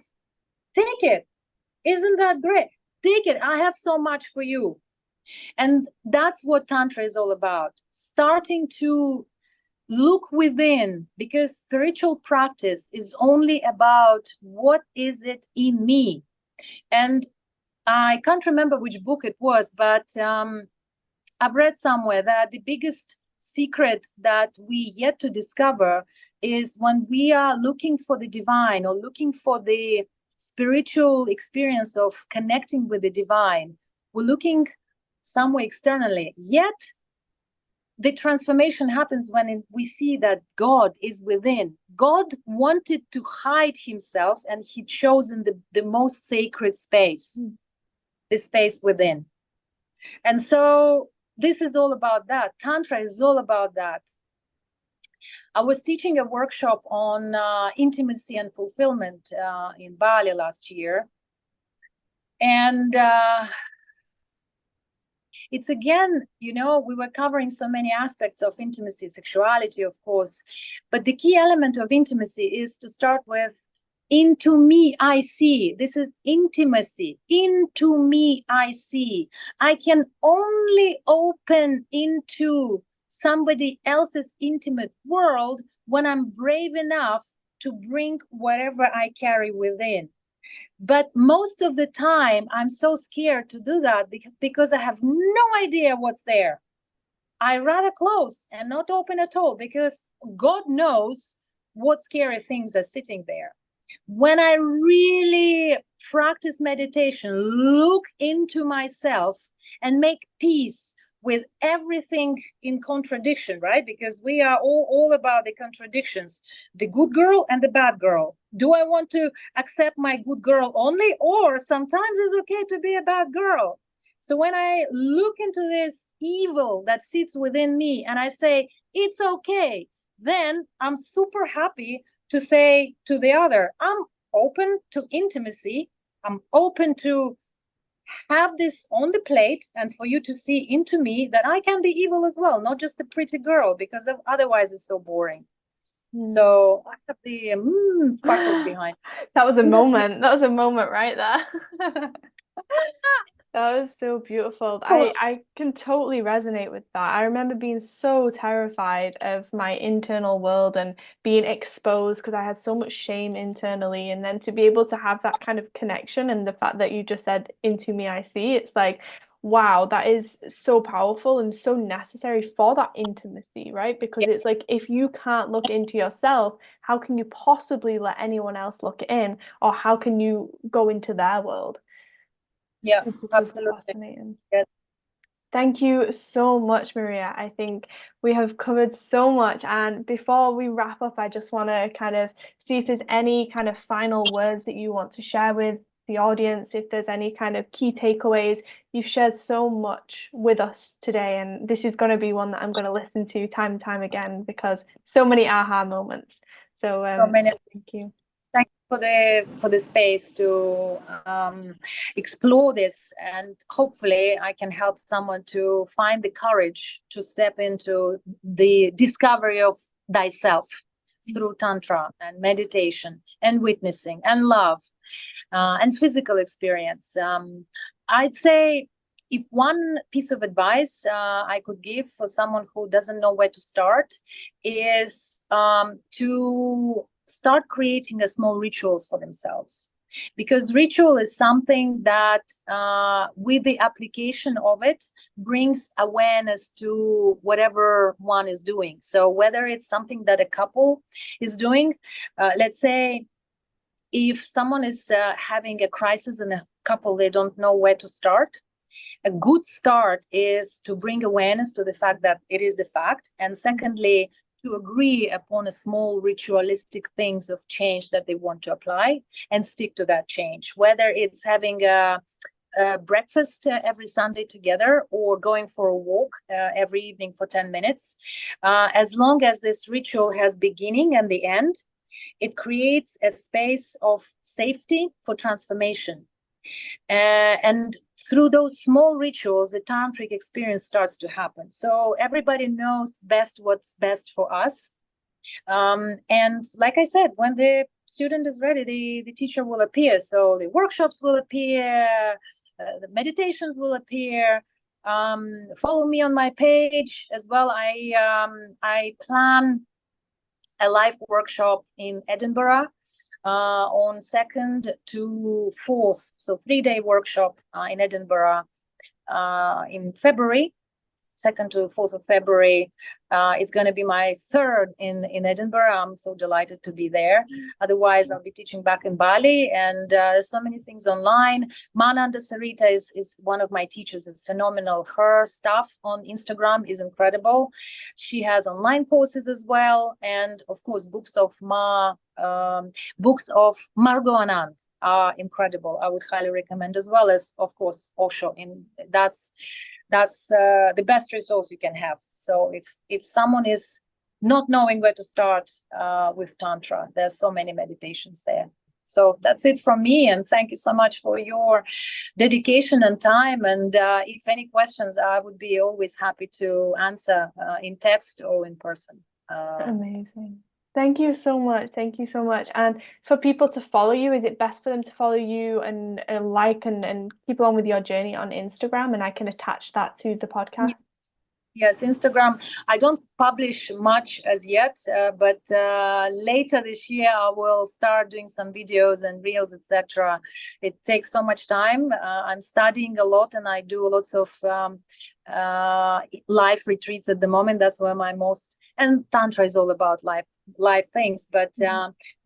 take it. Isn't that great? Take it. I have so much for you. And that's what Tantra is all about. Starting to look within, because spiritual practice is only about what is it in me. And I can't remember which book it was, but I've read somewhere that the biggest secret that we yet to discover is when we are looking for the divine or looking for the spiritual experience of connecting with the divine, we're looking somewhere externally. Yet the transformation happens when we see that God is within. God wanted to hide himself, and he chosen the most sacred space, the space within. And so this is all about that. Tantra is all about that. I was teaching a workshop on intimacy and fulfillment in Bali last year. And it's again, we were covering so many aspects of intimacy, sexuality, of course. But the key element of intimacy is to start with, into me I see. This is intimacy. Into me I see. I can only open into somebody else's intimate world when I'm brave enough to bring whatever I carry within. But most of the time, I'm so scared to do that because I have no idea what's there. I rather close and not open at all, because God knows what scary things are sitting there. When I really practice meditation, look into myself and make peace with everything in contradiction, right? Because we are all about the contradictions, the good girl and the bad girl. Do I want to accept my good girl only, or sometimes it's okay to be a bad girl? So when I look into this evil that sits within me and I say, it's okay, then I'm super happy to say to the other, I'm open to intimacy. I'm open to have this on the plate, and for you to see into me that I can be evil as well, not just a pretty girl, because otherwise it's so boring. So I have the sparkles behind. That was a moment. That was a moment right there. That was so beautiful. I can totally resonate with that. I remember being so terrified of my internal world and being exposed because I had so much shame internally. And then to be able to have that kind of connection, and the fact that you just said, into me, I see, it's like, wow, that is so powerful and so necessary for that intimacy, right? Because it's like, if you can't look into yourself, how can you possibly let anyone else look in, or how can you go into their world? Yeah, Super, super absolutely. fascinating. Yes. Thank you so much, Maria. I think we have covered so much. And before we wrap up, I just want to kind of see if there's any kind of final words that you want to share with the audience, if there's any kind of key takeaways. You've shared so much with us today, and this is going to be one that I'm going to listen to time and time again, because so many aha moments. So, So many. thank you. Thank you for the space to explore this, and hopefully I can help someone to find the courage to step into the discovery of thyself through tantra and meditation and witnessing and love and physical experience. I'd say, if one piece of advice I could give for someone who doesn't know where to start is to start creating a small rituals for themselves, because ritual is something that with the application of it brings awareness to whatever one is doing. So whether it's something that a couple is doing, let's say if someone is having a crisis in a couple, they don't know where to start. A good start is to bring awareness to the fact that it is the fact. And secondly, to agree upon a small ritualistic things of change that they want to apply and stick to that change, whether it's having a breakfast every Sunday together, or going for a walk every evening for 10 minutes. As long as this ritual has beginning and the end, it creates a space of safety for transformation. And through those small rituals, the tantric experience starts to happen. So everybody knows best what's best for us. And like I said, when the student is ready, the teacher will appear. So the workshops will appear, the meditations will appear. Follow me on my page as well. I plan a live workshop in Edinburgh on 2nd to 4th, so 3-day workshop in Edinburgh in February. 2nd to 4th of February. It's going to be my third in Edinburgh. I'm so delighted to be there. Otherwise, I'll be teaching back in Bali, and there's so many things online. Ananda is one of my teachers. It's phenomenal. Her stuff on Instagram is incredible. She has online courses as well, and of course, books of Margot Anand are incredible. I would highly recommend, as well as, of course, Osho. That's the best resource you can have. So if someone is not knowing where to start with Tantra, there's so many meditations there. So that's it from me, and thank you so much for your dedication and time. And if any questions, I would be always happy to answer in text or in person. Amazing. Thank you so much. Thank you so much. And for people to follow you, is it best for them to follow you and like and keep along with your journey on Instagram? And I can attach that to the podcast. Yes, Instagram. I don't publish much as yet, but later this year I will start doing some videos and reels, etc. It takes so much time. I'm studying a lot, and I do lots of life retreats at the moment. That's where my most, and Tantra is all about life things. But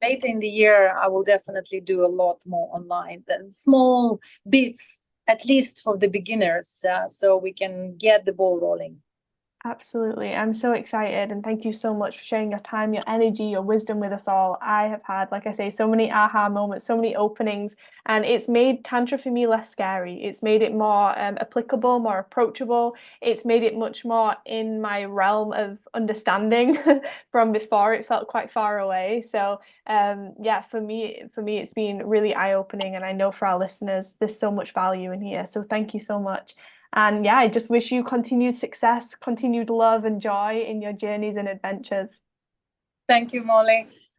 later in the year, I will definitely do a lot more online. The small bits, at least for the beginners, so we can get the ball rolling. Absolutely. I'm so excited, and thank you so much for sharing your time, your energy, your wisdom with us all. I have had, like I say, so many aha moments, so many openings, and it's made Tantra for me less scary. It's made it more applicable, more approachable. It's made it much more in my realm of understanding. From before, it felt quite far away. So yeah, for me, it's been really eye-opening, and I know for our listeners, there's so much value in here. So thank you so much. And yeah, I just wish you continued success, continued love and joy in your journeys and adventures. Thank you, Molly.